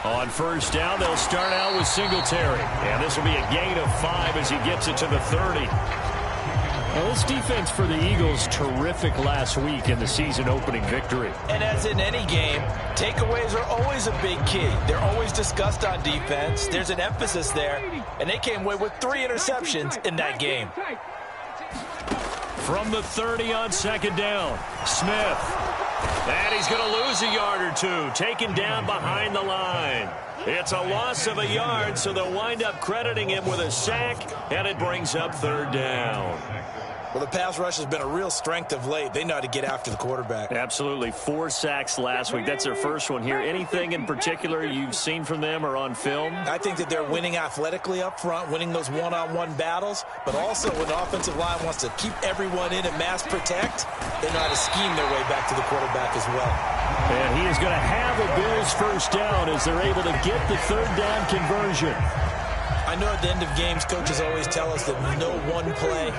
On first down, they'll start out with Singletary. And this will be a gain of 5 as he gets it to the 30. Well, this defense for the Eagles, terrific last week in the season-opening victory. And as in any game, takeaways are always a big key. They're always discussed on defense. There's an emphasis there, and they came away with 3 interceptions in that game. From the 30 on second down, Smith. And he's going to lose a yard or 2, taken down behind the line. It's a loss of a yard, so they'll wind up crediting him with a sack, and it brings up third down. Well, the pass rush has been a real strength of late. They know how to get after the quarterback. Absolutely. 4 sacks last week. That's their first one here. Anything in particular you've seen from them or on film? I think that they're winning athletically up front, winning those one-on-one battles, but also when the offensive line wants to keep everyone in and mass protect, they know how to scheme their way back to the quarterback as well. And he is going to have a Bills first down as they're able to get the third down conversion. I know at the end of games, coaches always tell us that no one play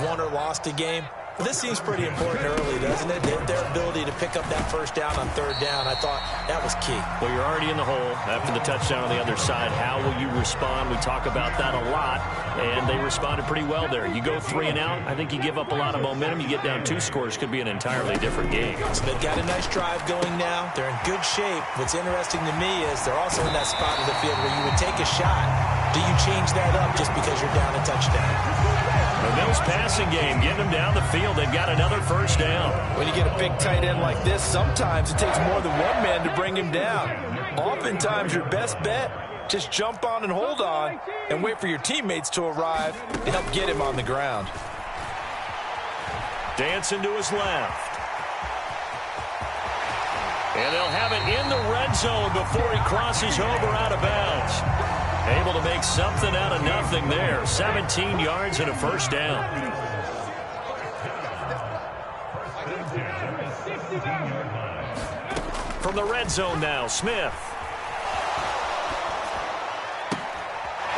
won or lost a game. But this seems pretty important early, doesn't it? Their ability to pick up that first down on third down, I thought that was key. Well, you're already in the hole after the touchdown on the other side. How will you respond? We talk about that a lot, and they responded pretty well there. You go 3 and out, I think you give up a lot of momentum. You get down 2 scores, could be an entirely different game. So they've got a nice drive going now. They're in good shape. What's interesting to me is they're also in that spot of the field where you would take a shot. Do you change that up just because you're down a touchdown? The Bills passing game, getting them down the field. They've got another first down. When you get a big tight end like this, sometimes it takes more than one man to bring him down. Oftentimes, your best bet, just jump on and hold on and wait for your teammates to arrive to help get him on the ground. Dancing to his left. And they'll have it in the red zone before he crosses over out of bounds. Able to make something out of nothing there. 17 yards and a first down. From the red zone now, Smith.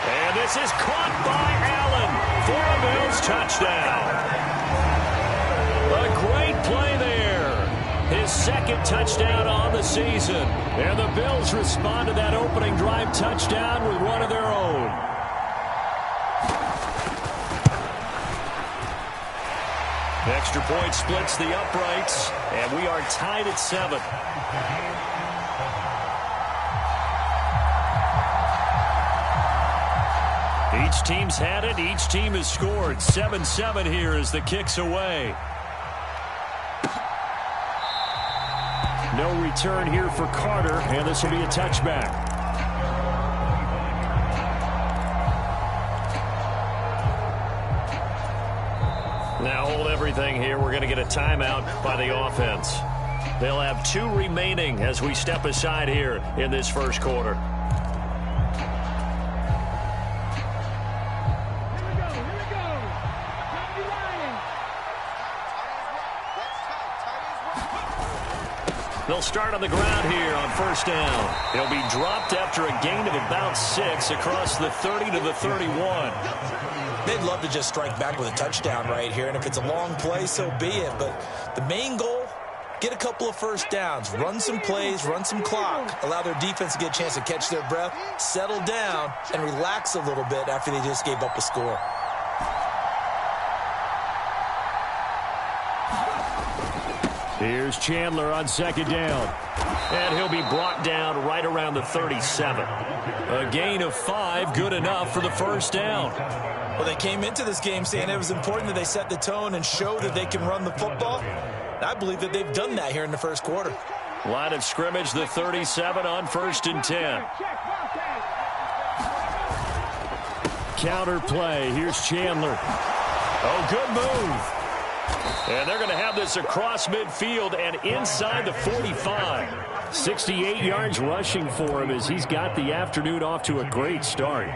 And this is caught by Allen for a Bills touchdown. A great play there. His second touchdown on the season. And the Bills respond to that opening drive touchdown with one of their own. Extra point splits the uprights, and we are tied at 7. Each team's had it. Each team has scored. 7-7 here as the kick's away. No return here for Carter, and this will be a touchback. Now hold everything here. We're going to get a timeout by the offense. They'll have 2 remaining as we step aside here in this first quarter. They'll start on the ground here on first down. He'll be dropped after a gain of about 6 across the 30 to the 31. They'd love to just strike back with a touchdown right here, and if it's a long play, so be it. But the main goal, get a couple of first downs, run some plays, run some clock, allow their defense to get a chance to catch their breath, settle down, and relax a little bit after they just gave up a score. Here's Chandler on second down. And he'll be brought down right around the 37. A gain of 5, good enough for the first down. Well, they came into this game saying it was important that they set the tone and show that they can run the football. And I believe that they've done that here in the first quarter. Line of scrimmage, the 37 on first and 10. Counter play. Here's Chandler. Oh, good move. And they're going to have this across midfield and inside the 45. 68 yards rushing for him as he's got the afternoon off to a great start.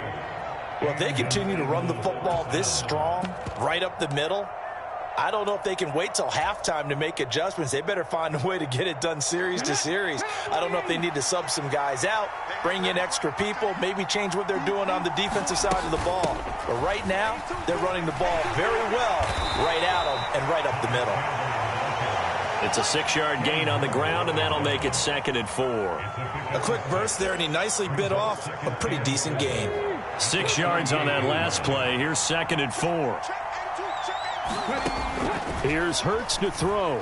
Well, if they continue to run the football this strong, right up the middle, I don't know if they can wait till halftime to make adjustments. They better find a way to get it done series to series. I don't know if they need to sub some guys out, bring in extra people, maybe change what they're doing on the defensive side of the ball. But right now, they're running the ball very well right out of and right up the middle. It's a 6-yard gain on the ground, and that'll make it 2nd and 4. A quick burst there, and he nicely bit off a pretty decent gain. 6 yards on that last play. Here's 2nd and 4. Here's Hurts to throw.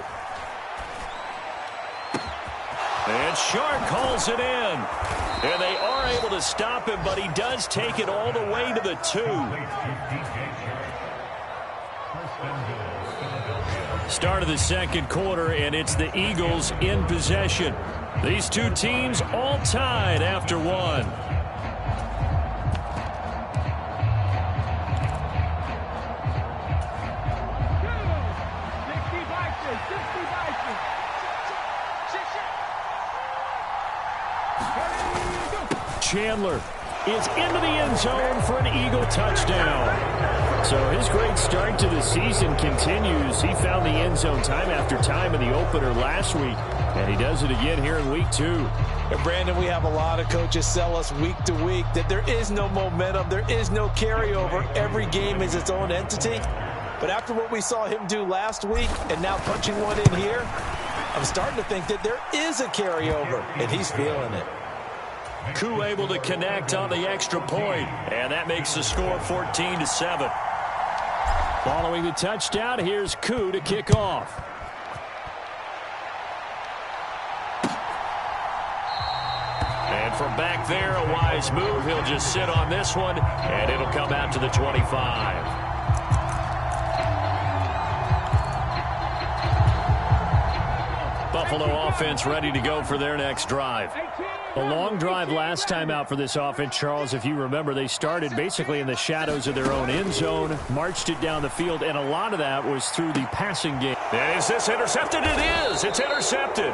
And Shark calls it in. And they are able to stop him, but he does take it all the way to the 2. Start of the second quarter, and it's the Eagles in possession. These two teams all tied after one. Chandler is into the end zone for an Eagle touchdown. So his great start to the season continues. He found the end zone time after time in the opener last week, and he does it again here in week 2. And Brandon, we have a lot of coaches sell us week to week that there is no momentum, there is no carryover. Every game is its own entity. But after what we saw him do last week and now punching one in here, I'm starting to think that there is a carryover, and he's feeling it. Koo able to connect on the extra point, and that makes the score 14-7. Following the touchdown, here's Koo to kick off. And from back there, a wise move. He'll just sit on this one, and it'll come out to the 25. Buffalo offense ready to go for their next drive. A long drive last time out for this offense, Charles. If you remember, they started basically in the shadows of their own end zone, marched it down the field, and a lot of that was through the passing game. And is this intercepted? It is. It's intercepted.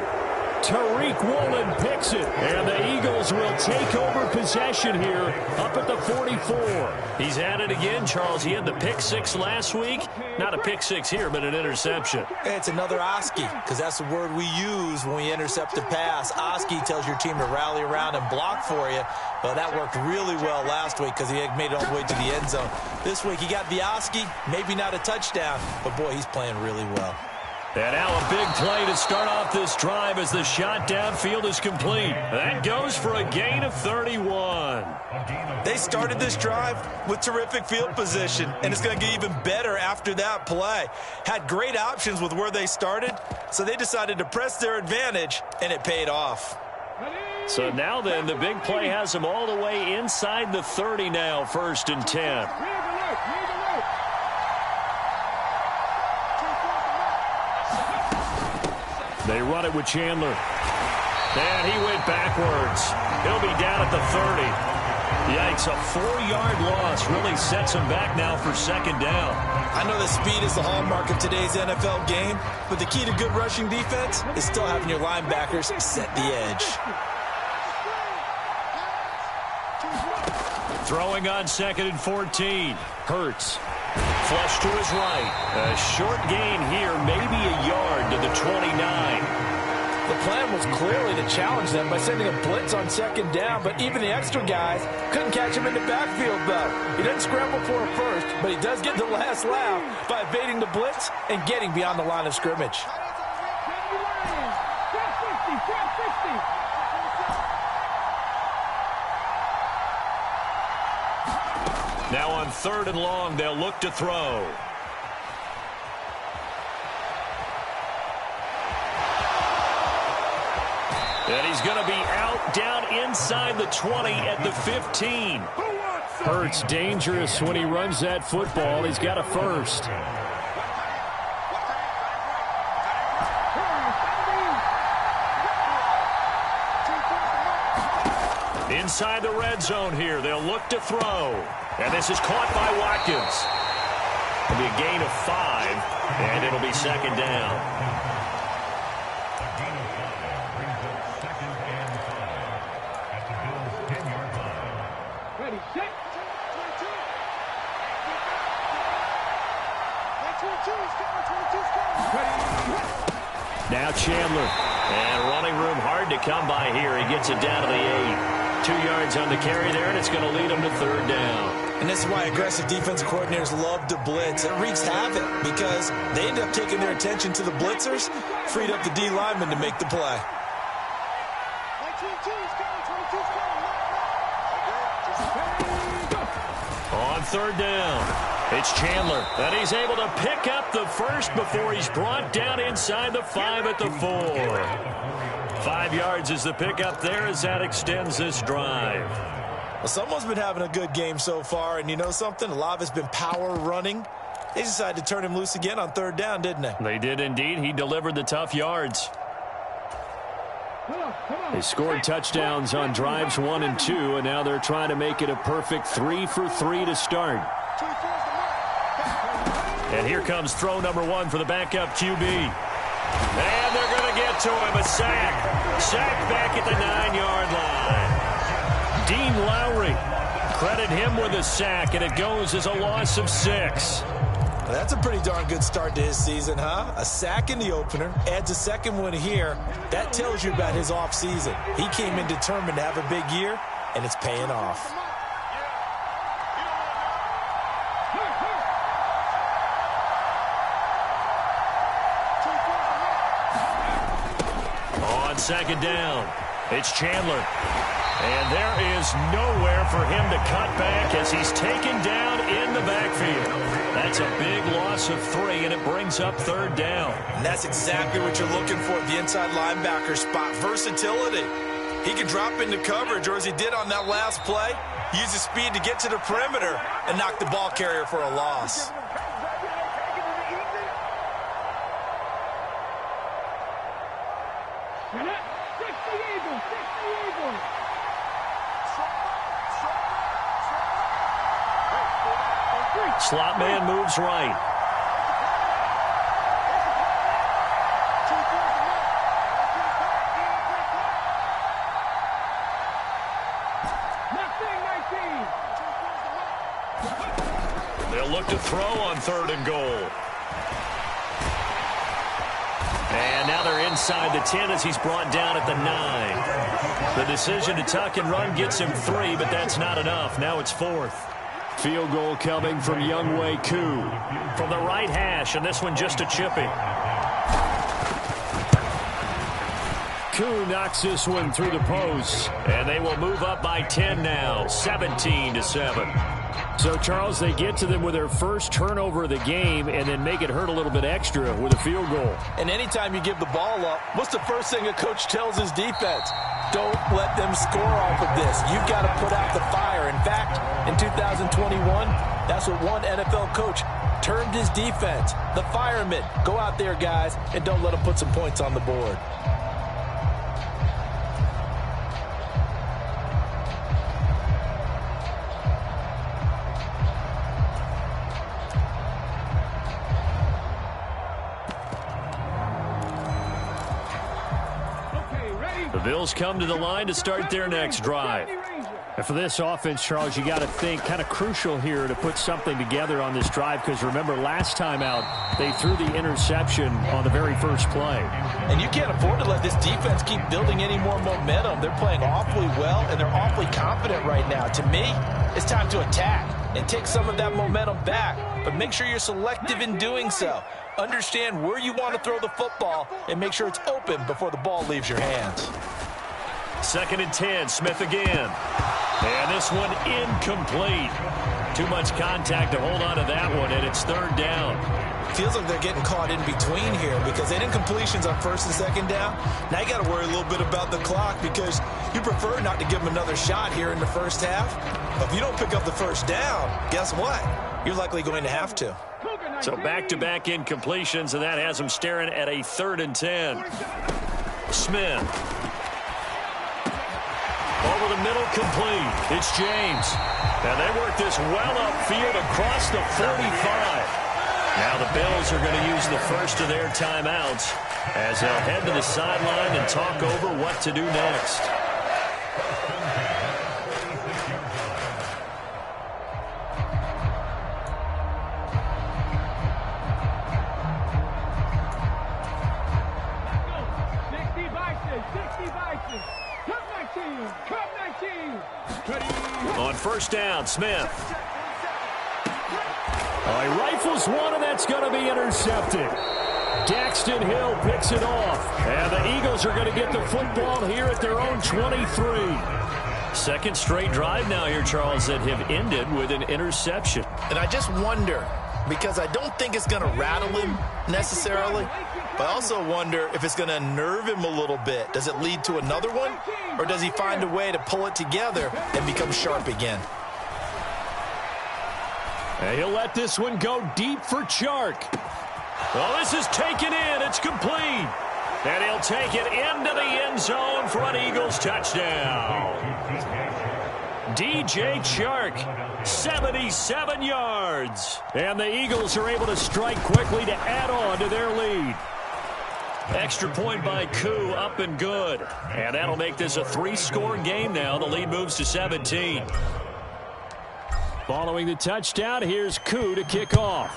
Tariq Woolen picks it, and the Eagles will take over possession here up at the 44. He's at it again, Charles. He had the pick 6 last week. Not a pick 6 here, but an interception. It's another Oski, because that's the word we use when we intercept a pass. Oski tells your team to rally around and block for you. Well, that worked really well last week because he had made it all the way to the end zone. This week he got the Oski, maybe not a touchdown, but boy, he's playing really well. And now a big play to start off this drive as the shot downfield is complete. That goes for a gain of 31. They started this drive with terrific field position, and it's going to get even better after that play. Had great options with where they started, so they decided to press their advantage, and it paid off. So now then, the big play has them all the way inside the 30 now, 1st and 10. They run it with Chandler. And he went backwards. He'll be down at the 30. Yikes, a 4-yard loss really sets him back now for 2nd down. I know that speed is the hallmark of today's NFL game, but the key to good rushing defense is still having your linebackers set the edge. Throwing on 2nd and 14. Hurts. Flush to his right. A short gain here, maybe a yard to the 29. The plan was clearly to challenge them by sending a blitz on 2nd down, but even the extra guys couldn't catch him in the backfield, though. He doesn't scramble for a first, but he does get the last laugh by evading the blitz and getting beyond the line of scrimmage. Now on 3rd and long, they'll look to throw. And he's going to be out down inside the 20 at the 15. Hurts dangerous when he runs that football. He's got a first. Inside the red zone here, they'll look to throw. And this is caught by Watkins. It'll be a gain of 5, and it'll be 2nd down. Now Chandler. And running room hard to come by here. He gets it down to the 8. 2 yards on the carry there, and it's going to lead him to 3rd down. And this is why aggressive defensive coordinators love to blitz. It wreaks havoc because they end up taking their attention to the blitzers, freed up the D lineman to make the play. On third down, it's Chandler, and he's able to pick up the first before he's brought down inside the 5 at the 4. 5 yards is the pickup there as that extends this drive. Well, someone's been having a good game so far, and you know something? A lot of it's been power running. They decided to turn him loose again on third down, didn't they? They did indeed. He delivered the tough yards. They scored touchdowns on drives 1 and 2, and now they're trying to make it a perfect 3 for 3 to start. And here comes throw number 1 for the backup QB. And they're going to get to him. A sack. Sack back at the 9-yard line. Dean Lowry, credit him with a sack, and it goes as a loss of 6. Well, that's a pretty darn good start to his season, huh? A sack in the opener, adds a second one here. That tells you about his offseason. He came in determined to have a big year, and it's paying off. On second down, it's Chandler. And there is nowhere for him to cut back as he's taken down in the backfield. That's a big loss of 3, and it brings up third down. And that's exactly what you're looking for at the inside linebacker spot, versatility. He can drop into coverage, or as he did on that last play, use his speed to get to the perimeter and knock the ball carrier for a loss. Slot man moves right. They'll look to throw on third and goal. And now they're inside the 10 as he's brought down at the 9. The decision to tuck and run gets him 3, but that's not enough. Now it's 4th. Field goal coming from Younghoe Koo from the right hash, and this one just a chipping. Koo knocks this one through the post, and they will move up by 10 now, 17-7. So, Charles, they get to them with their first turnover of the game and then make it hurt a little bit extra with a field goal. And anytime you give the ball up, what's the first thing a coach tells his defense? Don't let them score off of this. You've got to put out the fire. In fact, in 2021, that's what one NFL coach termed his defense. The firemen. Go out there, guys, and don't let them put some points on the board. The Bills come to the line to start their next drive. And for this offense, Charles, you got to think kind of crucial here to put something together on this drive, because remember last time out they threw the interception on the very first play. And you can't afford to let this defense keep building any more momentum. They're playing awfully well, and they're awfully confident right now. To me, it's time to attack and take some of that momentum back, but make sure you're selective in doing so. Understand where you want to throw the football and make sure it's open before the ball leaves your hands. 2nd and 10, Smith again. And this one incomplete. Too much contact to hold on to that one, and it's third down. Feels like they're getting caught in between here because they didn't completions on 1st and 2nd down. Now you got to worry a little bit about the clock because you prefer not to give them another shot here in the first half. But if you don't pick up the first down, guess what? You're likely going to have to. So back-to-back incompletions, and that has them staring at a 3rd and 10. Smith. Over the middle, complete. It's James. And they work this well upfield across the 45. Now the Bills are going to use the first of their timeouts as they'll head to the sideline and talk over what to do next. On 1st down, Smith. He rifles one, and that's going to be intercepted. Daxton Hill picks it off. And the Eagles are going to get the football here at their own 23. Second straight drive now here, Charles, that have ended with an interception. And I just wonder, because I don't think it's going to rattle him necessarily, but I also wonder if it's going to nerve him a little bit. Does it lead to another one, or does he find a way to pull it together and become sharp again? And he'll let this one go deep for Chark. Well, this is taken in. It's complete. And he'll take it into the end zone for an Eagles touchdown. DJ Chark, 77 yards. And the Eagles are able to strike quickly to add on to their lead. Extra point by Koo, up and good. And that'll make this a 3-score game now. The lead moves to 17. Following the touchdown, here's Koo to kick off.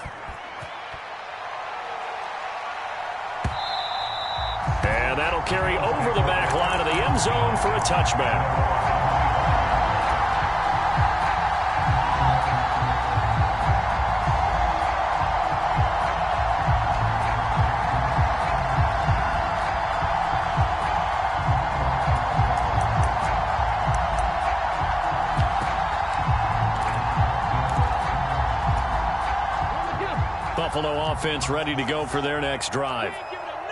And that'll carry over the back line of the end zone for a touchback. Buffalo offense ready to go for their next drive.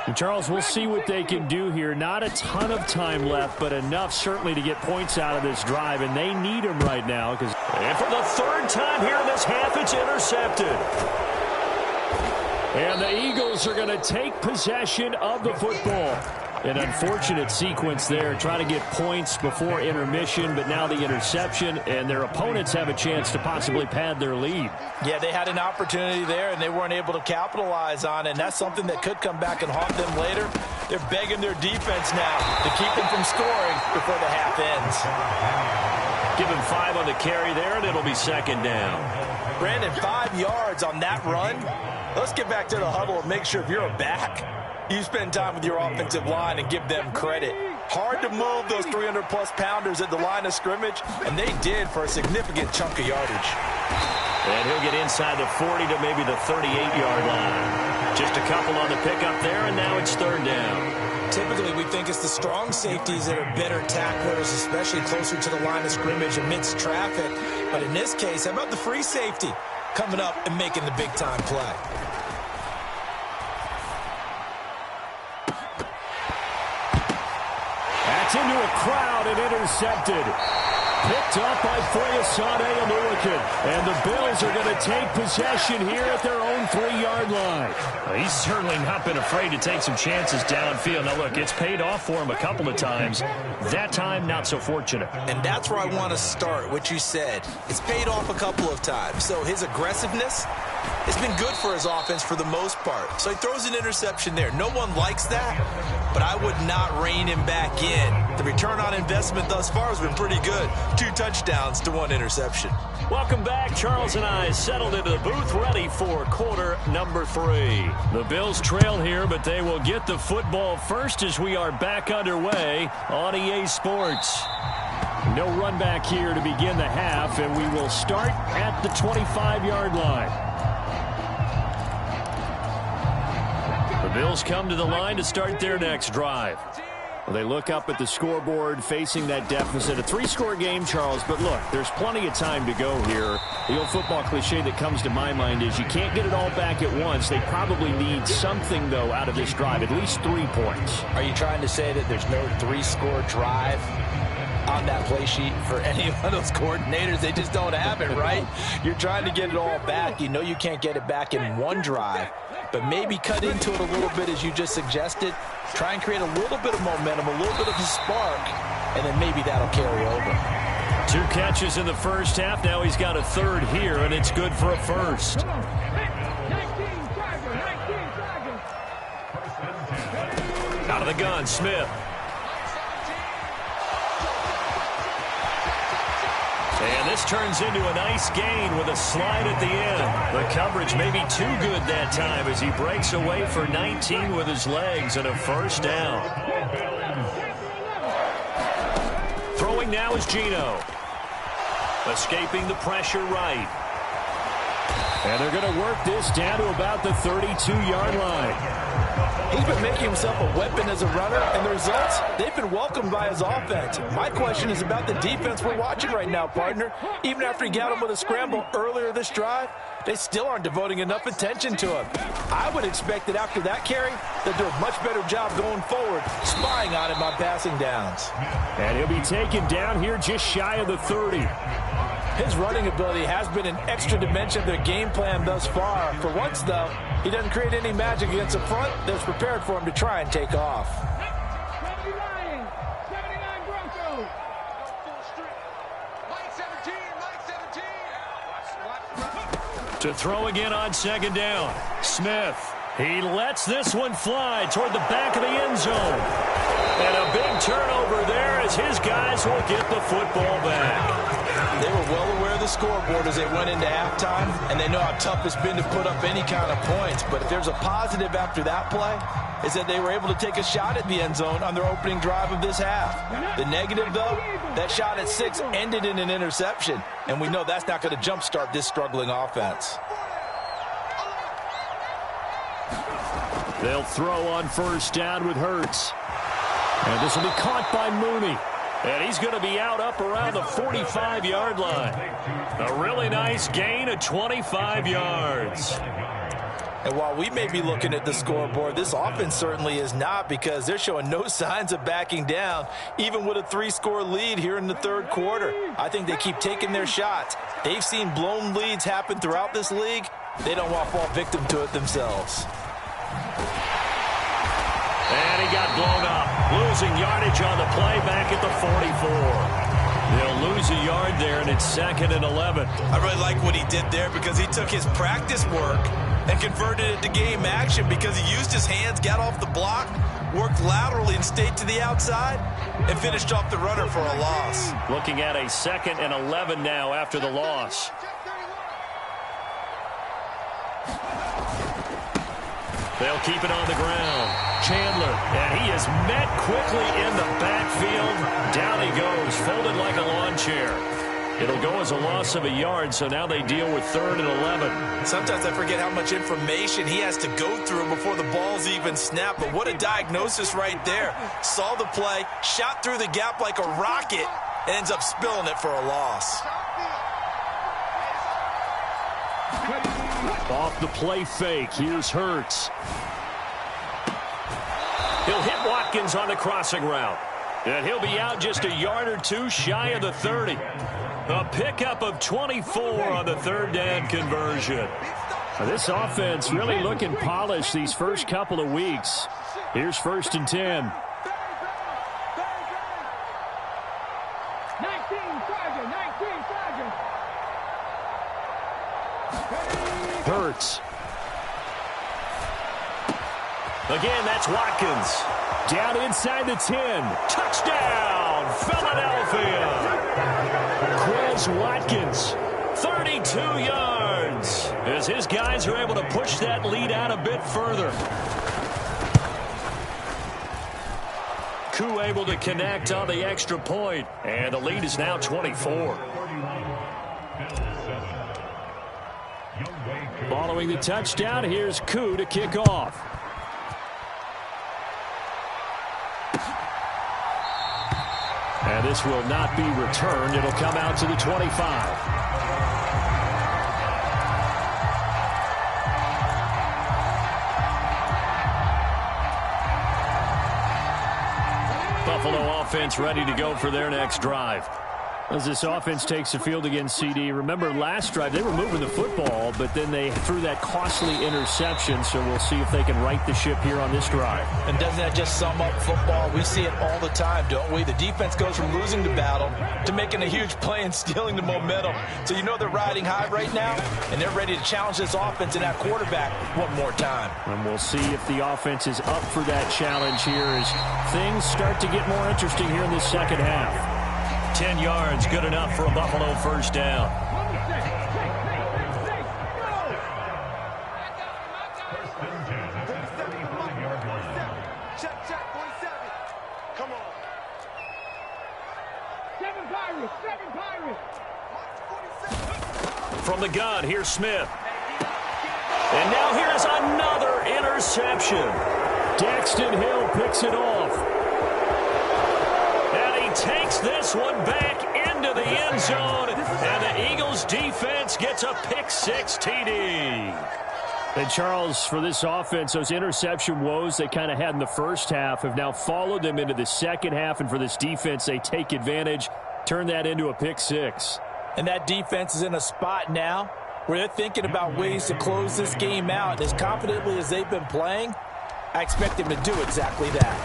And Charles, we'll see what they can do here. Not a ton of time left, but enough certainly to get points out of this drive, and they need them right now. And for the third time here in this half, it's intercepted. And the Eagles are going to take possession of the football. An unfortunate sequence there, trying to get points before intermission, but now the interception, and their opponents have a chance to possibly pad their lead. Yeah, they had an opportunity there, and they weren't able to capitalize on it, and that's something that could come back and haunt them later. They're begging their defense now to keep them from scoring before the half ends. Give him 5 on the carry there, and it'll be second down. Brandon, 5 yards on that run. Let's get back to the huddle and make sure if you're a back, you spend time with your offensive line and give them credit. Hard to move those 300-plus pounders at the line of scrimmage, and they did for a significant chunk of yardage. And he'll get inside the 40 to maybe the 38-yard line. Just a couple on the pickup there, and now it's third down. Typically, we think it's the strong safeties that are better tacklers, especially closer to the line of scrimmage amidst traffic. But in this case, how about the free safety coming up and making the big-time play? That's into a crowd and intercepted. Picked up by Foyesade Aluakin. And the Bills are going to take possession here at their own 3-yard line. Well, he's certainly not been afraid to take some chances downfield. Now, look, it's paid off for him a couple of times. That time, not so fortunate. And that's where I want to start, what you said. It's paid off a couple of times. So his aggressiveness has been good for his offense for the most part. So he throws an interception there. No one likes that, but I would not rein him back in. The return on investment thus far has been pretty good. 2 touchdowns to 1 interception. Welcome back. Charles and I settled into the booth, ready for quarter number 3. The Bills trail here, but they will get the football first as we are back underway on EA Sports. No run back here to begin the half, and we will start at the 25-yard line. The Bills come to the line to start their next drive. Well, they look up at the scoreboard facing that deficit. A 3-score game, Charles, but look, there's plenty of time to go here. The old football cliche that comes to my mind is you can't get it all back at once. They probably need something, though, out of this drive, at least 3 points. Are you trying to say that there's no 3-score drive on that play sheet for any of those coordinators? They just don't have it, right? You're trying to get it all back. You know you can't get it back in one drive, but maybe cut into it a little bit as you just suggested. Try and create a little bit of momentum, a little bit of a spark, and then maybe that'll carry over. 2 catches in the first half. Now he's got a third here, and it's good for a first. Out of the gun, Smith. And this turns into a nice gain with a slide at the end. The coverage may be too good that time as he breaks away for 19 with his legs and a first down. Throwing now is Gino. Escaping the pressure right. And they're going to work this down to about the 32-yard line. He's been making himself a weapon as a runner, and the results, they've been welcomed by his offense. My question is about the defense we're watching right now, partner. Even after he got him with a scramble earlier this drive, they still aren't devoting enough attention to him. I would expect that after that carry, they'll do a much better job going forward, spying on him on passing downs. And he'll be taken down here just shy of the 30. His running ability has been an extra dimension of their game plan thus far. For once, though, he doesn't create any magic against a front that's prepared for him to try and take off. 79 Broncos. To throw again on second down. Smith. He lets this one fly toward the back of the end zone. And a big turnover there as his guys will get the football back. They were well aware of the scoreboard as they went into halftime, and they know how tough it's been to put up any kind of points. But if there's a positive after that play, is that they were able to take a shot at the end zone on their opening drive of this half. The negative, though, that shot at 6 ended in an interception, and we know that's not going to jumpstart this struggling offense. They'll throw on first down with Hurts. And this will be caught by Mooney. And he's going to be out up around the 45-yard line. A really nice gain of 25 yards. And while we may be looking at the scoreboard, this offense certainly is not, because they're showing no signs of backing down, even with a 3-score lead here in the third quarter. I think they keep taking their shots. They've seen blown leads happen throughout this league. They don't want to fall victim to it themselves. And he got blown up, losing yardage on the play back at the 44. They'll lose a yard there, and it's 2nd and 11. I really like what he did there, because he took his practice work and converted it to game action, because he used his hands, got off the block, worked laterally and stayed to the outside, and finished off the runner for a loss. Looking at a 2nd and 11 now after the loss. They'll keep it on the ground. Chandler, and he is met quickly in the backfield. Down he goes, folded like a lawn chair. It'll go as a loss of a yard, so now they deal with 3rd and 11. Sometimes I forget how much information he has to go through before the ball's even snapped, but what a diagnosis right there. Saw the play, shot through the gap like a rocket, and ends up spilling it for a loss. Off the play fake, here's Hurts. He'll hit Watkins on the crossing route. And he'll be out just a yard or two shy of the 30. A pickup of 24 on the 3rd down conversion. Now, this offense really looking polished these first couple of weeks. Here's 1st and 10. 19, Sergeant. Hurts. Again, that's Watkins. Down inside the 10. Touchdown, Philadelphia. Chris Watkins, 32 yards. As his guys are able to push that lead out a bit further. Koo able to connect on the extra point. And the lead is now 24. Following the touchdown, here's Koo to kick off. And this will not be returned. It'll come out to the 25. Buffalo offense ready to go for their next drive. As this offense takes the field against CD, remember last drive they were moving the football, but then they threw that costly interception, so we'll see if they can right the ship here on this drive. And doesn't that just sum up football? We see it all the time, don't we? The defense goes from losing the battle to making a huge play and stealing the momentum. So you know they're riding high right now, and they're ready to challenge this offense and that quarterback one more time. And we'll see if the offense is up for that challenge here as things start to get more interesting here in this second half. 10 yards, good enough for a Buffalo first down. Come on. 7 Pirates. From the gun, here's Smith. And now here's another interception. Daxton Hill picks it off. And he takes this one back into the end zone. And the Eagles defense gets a pick-6 TD. And, Charles, for this offense, those interception woes they kind of had in the first half have now followed them into the second half. And for this defense, they take advantage, turn that into a pick-6. And that defense is in a spot now where they're thinking about ways to close this game out. As confidently as they've been playing, I expect them to do exactly that.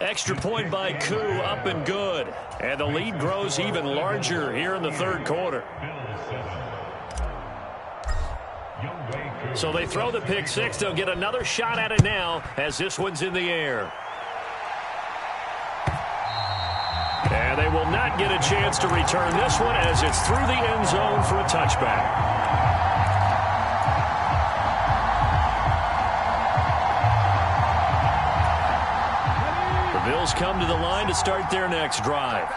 Extra point by Koo, up and good. And the lead grows even larger here in the third quarter. So they throw the pick-6. They'll get another shot at it now as this one's in the air. And they will not get a chance to return this one as it's through the end zone for a touchback. The Bills come to the line to start their next drive.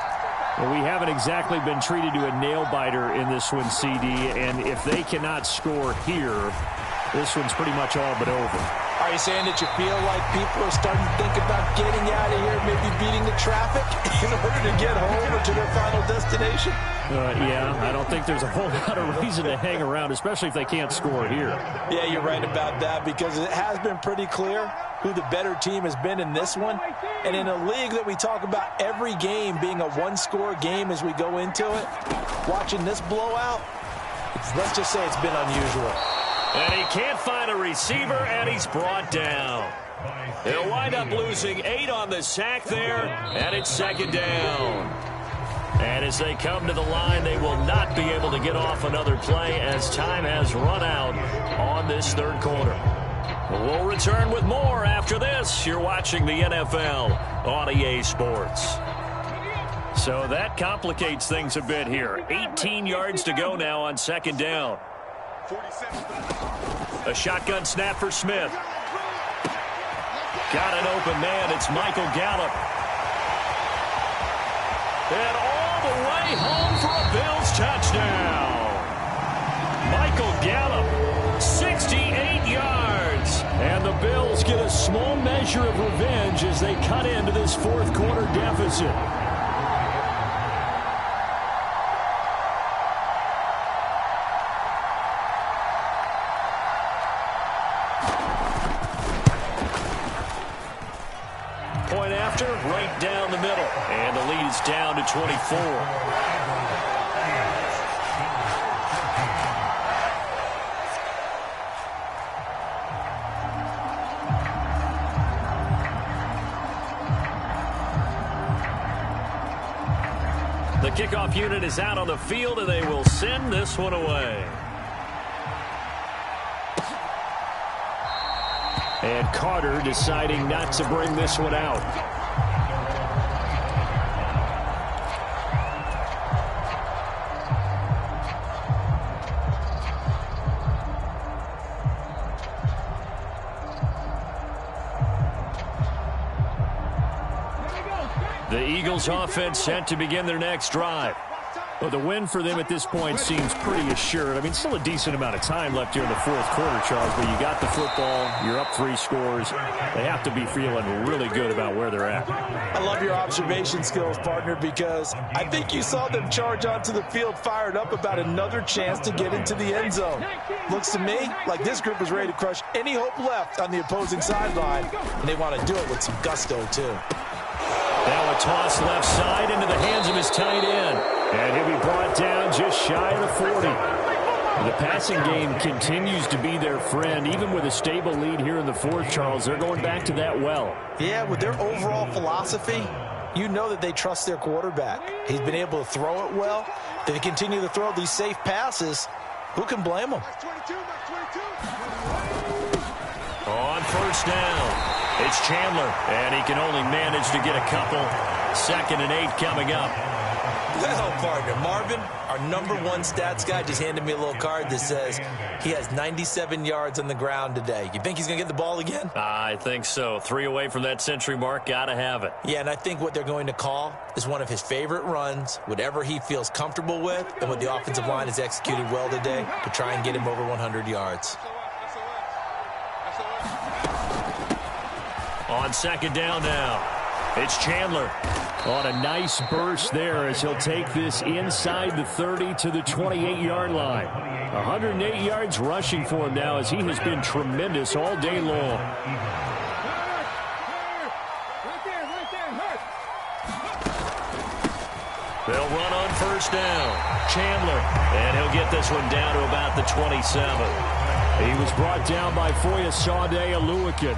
Well, we haven't exactly been treated to a nail-biter in this one, CD, and if they cannot score here, this one's pretty much all but over. Are you saying that you feel like people are starting to think about getting out of here, maybe beating the traffic in order to get home or to their final destination? Yeah, I don't think there's a whole lot of reason to hang around, especially if they can't score here. Yeah, you're right about that because it has been pretty clear who the better team has been in this one. And in a league that we talk about every game being a one-score game as we go into it, watching this blowout, let's just say it's been unusual. And he can't find a receiver, and he's brought down. They'll wind up losing 8 on the sack there, and it's second down. And as they come to the line, they will not be able to get off another play as time has run out on this third quarter. We'll return with more after this. You're watching the NFL on EA Sports. So that complicates things a bit here. 18 yards to go now on second down. A shotgun snap for Smith. Got an open man. It's Michael Gallup. And all the way home for a Bills touchdown. Michael Gallup, 68 yards. And the Bills get a small measure of revenge as they cut into this fourth quarter deficit. Point after, right down the middle. And the lead is down to 24. The kickoff unit is out on the field, and they will send this one away. And Carter deciding not to bring this one out. The Eagles offense set to begin their next drive. Well, the win for them at this point seems pretty assured. I mean, still a decent amount of time left here in the fourth quarter, Charles, but you got the football, you're up 3 scores. They have to be feeling really good about where they're at. I love your observation skills, partner, because I think you saw them charge onto the field fired up about another chance to get into the end zone. Looks to me like this group is ready to crush any hope left on the opposing sideline, and they want to do it with some gusto, too. Now a toss left side into the hands of his tight end. And he'll be brought down just shy of the 40. The passing game continues to be their friend. Even with a stable lead here in the fourth, Charles, they're going back to that well. Yeah, with their overall philosophy, you know that they trust their quarterback. He's been able to throw it well. They continue to throw these safe passes. Who can blame them? On first down, it's Chandler, and he can only manage to get a couple. 2nd and 8 coming up. Well, partner, Marvin, our #1 stats guy, just handed me a little card that says he has 97 yards on the ground today. You think he's going to get the ball again? I think so. 3 away from that century mark. Got to have it. Yeah, and I think what they're going to call is one of his favorite runs, whatever he feels comfortable with, and what the offensive line has executed well today to try and get him over 100 yards. On second down now, it's Chandler. On a nice burst there as he'll take this inside the 30 to the 28-yard line. 108 yards rushing for him now as he has been tremendous all day long. They'll run on first down. Chandler, and he'll get this one down to about the 27. He was brought down by Foyesade Aluakin.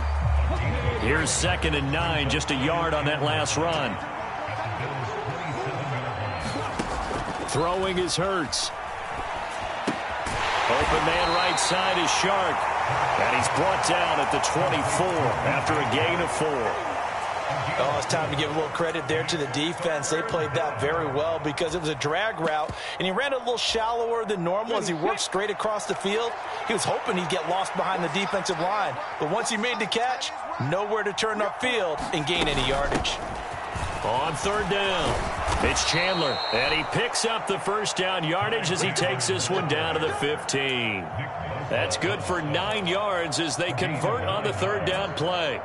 Here's 2nd and 9, just a yard on that last run. Throwing is Hurts. Open man right side is Shark. And he's brought down at the 24 after a gain of 4. Oh, it's time to give a little credit there to the defense. They played that very well because it was a drag route, and he ran a little shallower than normal as he worked straight across the field. He was hoping he'd get lost behind the defensive line, but once he made the catch, nowhere to turn upfield and gain any yardage. On third down, it's Chandler, and he picks up the first down yardage as he takes this one down to the 15. That's good for 9 yards as they convert on the third down play.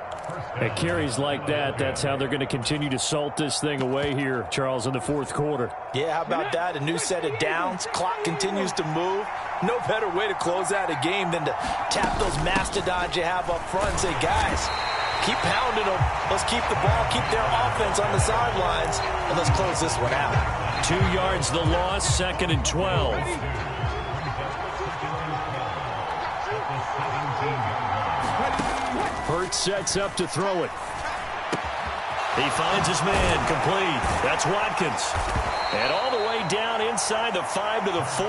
At carries like that, that's how they're going to continue to salt this thing away here, Charles, in the fourth quarter. Yeah, how about that? A new set of downs. Clock continues to move. No better way to close out a game than to tap those mastodons you have up front and say, guys, keep pounding them. Let's keep the ball, keep their offense on the sidelines, and let's close this one out. 2 yards the loss, 2nd and 12. Hurts sets up to throw it. He finds his man, complete. That's Watkins. And all the way down inside the 5 to the 4.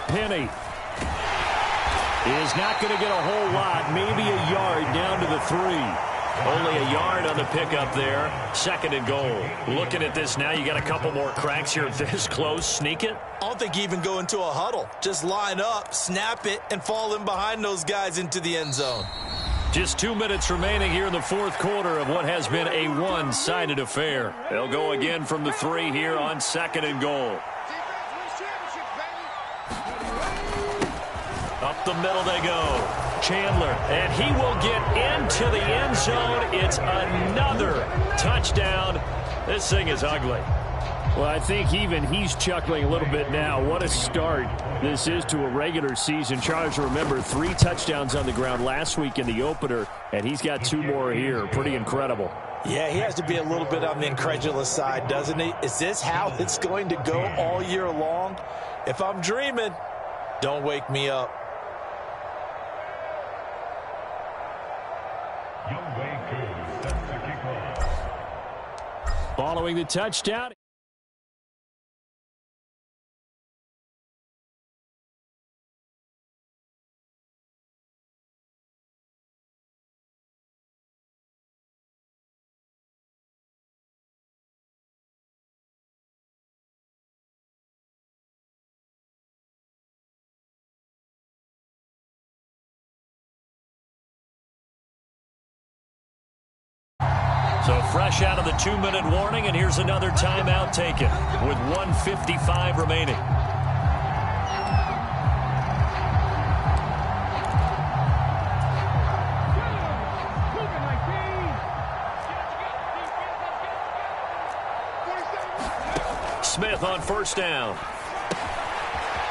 Penny is not going to get a whole lot, maybe a yard down to the 3. Only a yard on the pickup there. 2nd and goal. Looking at this now, you got a couple more cracks here this close. Sneak it? I don't think you even go into a huddle. Just line up, snap it, and fall in behind those guys into the end zone. Just 2 minutes remaining here in the fourth quarter of what has been a one-sided affair. They'll go again from the 3 here on 2nd and goal. Up the middle they go. Chandler, and he will get into the end zone. It's another touchdown. This thing is ugly. Well, I think even he's chuckling a little bit now. What a start this is to a regular season. Charles, remember, 3 touchdowns on the ground last week in the opener, and he's got 2 more here. Pretty incredible. Yeah, he has to be a little bit on the incredulous side, doesn't he? Is this how it's going to go all year long? If I'm dreaming, don't wake me up. Following the touchdown. So fresh out of the 2-minute warning, and here's another timeout taken with 1:55 remaining. Smith on first down.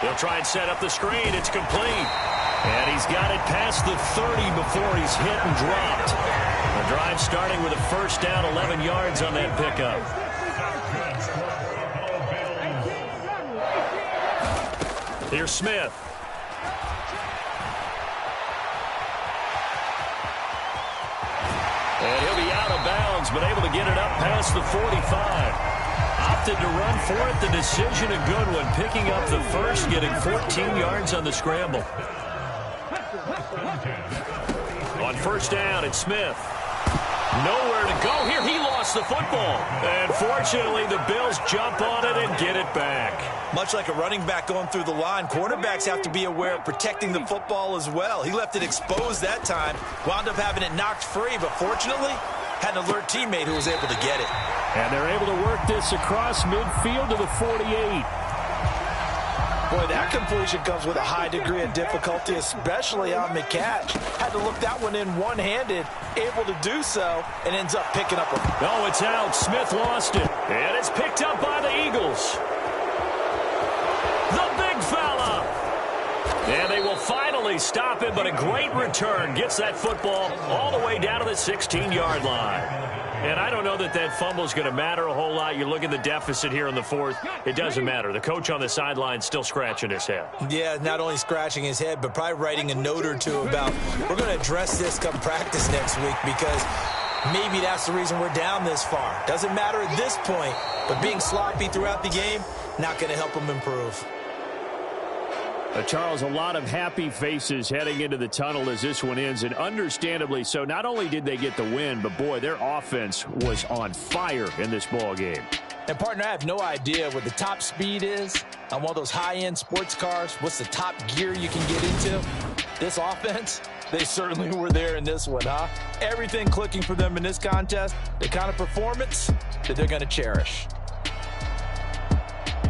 He'll try and set up the screen. It's complete. And he's got it past the 30 before he's hit and dropped. The drive starting with a first down, 11 yards on that pickup. Here's Smith. And he'll be out of bounds been able to get it up past the 45. Opted to run for it. The decision a good one. Picking up the first, getting 14 yards on the scramble. On first down, it's Smith. Nowhere to go here. He lost the football. And fortunately, the Bills jump on it and get it back. Much like a running back going through the line, quarterbacks have to be aware of protecting the football as well. He left it exposed that time, wound up having it knocked free, but fortunately, had an alert teammate who was able to get it. And they're able to work this across midfield to the 48. Boy, that completion comes with a high degree of difficulty, especially on the catch. Had to look that one in one-handed, able to do so, and ends up picking up a... Oh, it's out. Smith lost it. And it's picked up by the Eagles. The big fella. And they will finally stop it, but a great return gets that football all the way down to the 16-yard line. And I don't know that that fumble is going to matter a whole lot. You look at the deficit here in the fourth. It doesn't matter. The coach on the sideline still scratching his head. Yeah, not only scratching his head, but probably writing a note or two about, we're going to address this come practice next week, because maybe that's the reason we're down this far. Doesn't matter at this point, but being sloppy throughout the game, not going to help him improve. Charles, a lot of happy faces heading into the tunnel as this one ends, and understandably so. Not only did they get the win, but, boy, their offense was on fire in this ball game. And, partner, I have no idea what the top speed is on one of those high-end sports cars. What's the top gear you can get into? This offense, they certainly were there in this one, huh? Everything clicking for them in this contest, the kind of performance that they're going to cherish.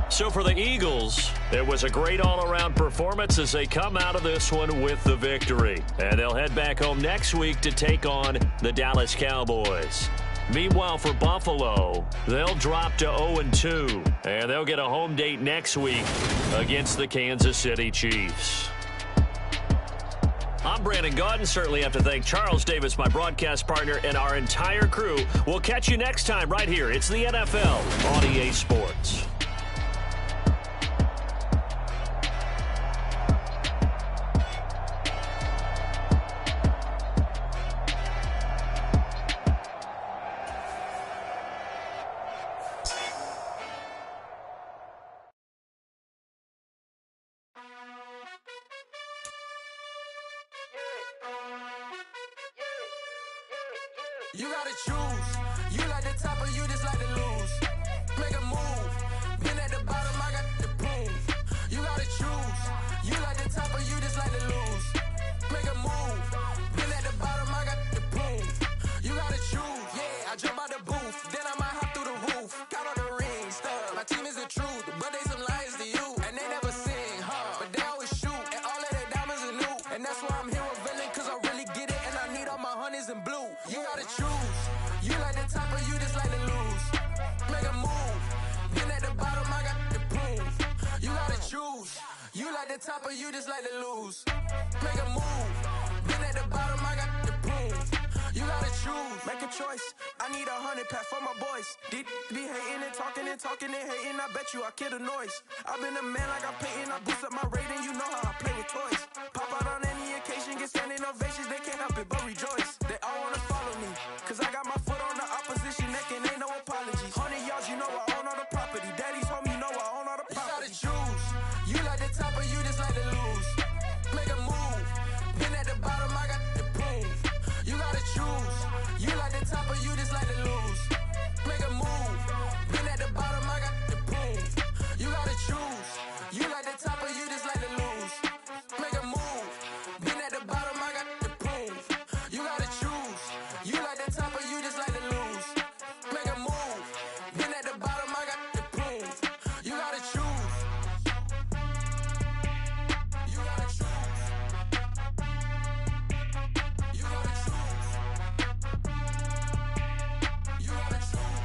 So for the Eagles, it was a great all-around performance as they come out of this one with the victory. And they'll head back home next week to take on the Dallas Cowboys. Meanwhile, for Buffalo, they'll drop to 0-2, and they'll get a home date next week against the Kansas City Chiefs. I'm Brandon Gaudin. Certainly have to thank Charles Davis, my broadcast partner, and our entire crew. We'll catch you next time right here. It's the NFL on EA Sports. You gotta choose. You like the top or you just like to lose. Make a move. Been at the bottom, I got the prove. You gotta choose. You like the top or you just like to lose. Make a move. Been at the bottom, I got the prove. You gotta choose. Yeah, I jump out the booth. Then I might hop through the roof. Count all the rings, stuff. My team is the truth, but they some liars to you. And they never sing, huh? But they always shoot. And all of their diamonds are new. And that's why I'm here with villain, cause I really get it. And I need all my honeys in blue. You gotta choose. You like the top or you just like to lose. Make a move. Been at the bottom, I got the proof. You gotta choose. You like the top or you just like to lose. Make a move. Been at the bottom, I got the proof. You gotta choose. Make a choice. I need 100 pack for my boys. Be hating and talking and hating. I bet you I kill the noise. I've been a man like I'm Peyton. I boost up my rating. You know how I play with toys. Pop out on any occasion, get standing ovations. They can't help it but rejoice. They all wanna follow me, cause I got my foot on the opposition neck and ain't no apologies. 100 yards, you know I own all the property. Daddy's home, you know I own all the property. You gotta choose. You like the top or you just like to lose. Make a move. Been at the bottom, I got the proof. You gotta choose. You like the top or you just like to lose. Make a move. Been at the bottom, I got the proof. You gotta choose. You like the top or you just like to lose. Make a move. Been at the bottom, I got the proof. You gotta choose. You like the top or you just like to lose. Make a move. Been at the bottom, I got the proof. You gotta choose. You gotta choose. You gotta choose. You gotta choose.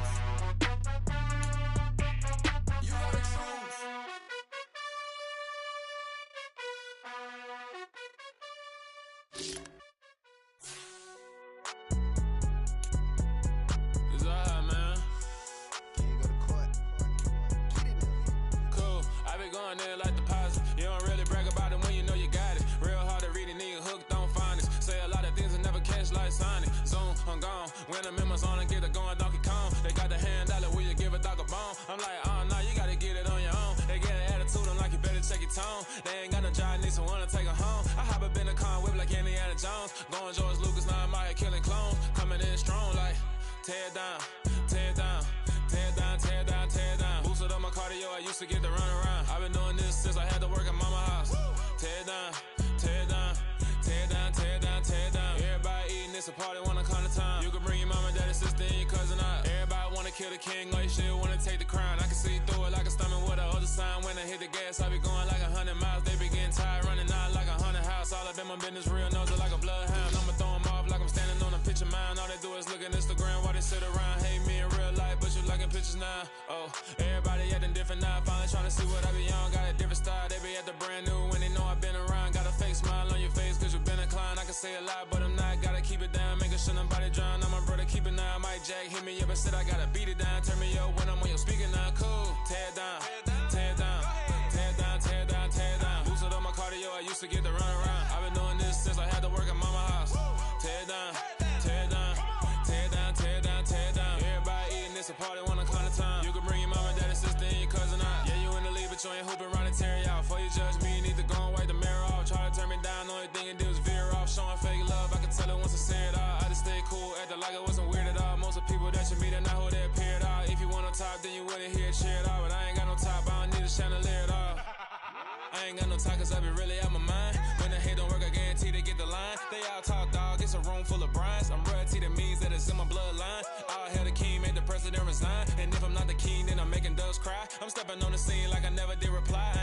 Phantom in my zone and get it going Donkey Kong. They got the hand dollar, will you give a dog a bone? I'm like, oh, no, you gotta get it on your own. They get an attitude, I'm like, you better check your tone. They ain't got no job, need someone to take her home. I hop up in the car, whip like Indiana Jones. Going George Lucas, now I'm out here killing clones. Coming in strong like, tear it down, tear it down. Tear it down, tear it down, tear it down. Boosted up my cardio, I used to get to run around. I've been doing this since I had to work at mama house. Tear it down, tear it down, tear it down, tear it down, tear it down. Everybody eating, it's a party, wanna come to time. You can bring your mama, daddy, sister, and your cousin out. Everybody wanna kill the king, or you still wanna take the crown. I can see through it like a stomach with a other sign. When I hit the gas, I be going like 100 miles. They be getting tired, running out like 100 house. All up in my business, real nose like a bloodhound. I'ma throw them off like I'm standing on a picture mound. All they do is look at Instagram while they sit around. Hate me in real life, but you liking pictures now. Oh, everybody acting different now. Finally trying to see what I be on. Got a different style, they be at the brand new when they know I've been around. Got a fake smile on your face cause you been inclined. I can say a lot, but I'm not. Gotta keep it down, making sure nobody drown. I'm my brother, keep it now. Mike Jack hit me up and said I gotta beat it down. Turn me up when I'm on your speaker now. Cool, tear it down, tear it down, tear it down, tear it down, tear it down. Boosted up my cardio, I used to get to run around. I've been doing this since I had to work at mama house. Tear it down, tear it down, tear it down, tear it down, tear it down. Everybody eating, it's a party, wanna come to time. You can bring your mama, daddy, sister, and your cousin out. Yeah, you in the league, but you ain't hooping around and tear it out. Before you judge me, you need to go and wipe the mirror off. Try to turn me down, the only thing you do is veer off. Showing fake love, I can tell it once I say it all. I just stay cool, acting like it wasn't weird at all. Most of the people that you meet are not who they appear at all. If you want on top, then you wouldn't hear it cheer at all. But I ain't got no top, I don't need a chandelier at all. I ain't got no time cause I be really out my mind. When the hate don't work, I guarantee they get the line. They all talk dog, it's a room full of brinds. I'm royalty, that means that it's in my bloodline. All hell the king, made the president resign. And if I'm not the king, then I'm making doves cry. I'm stepping on the scene like I never did reply. I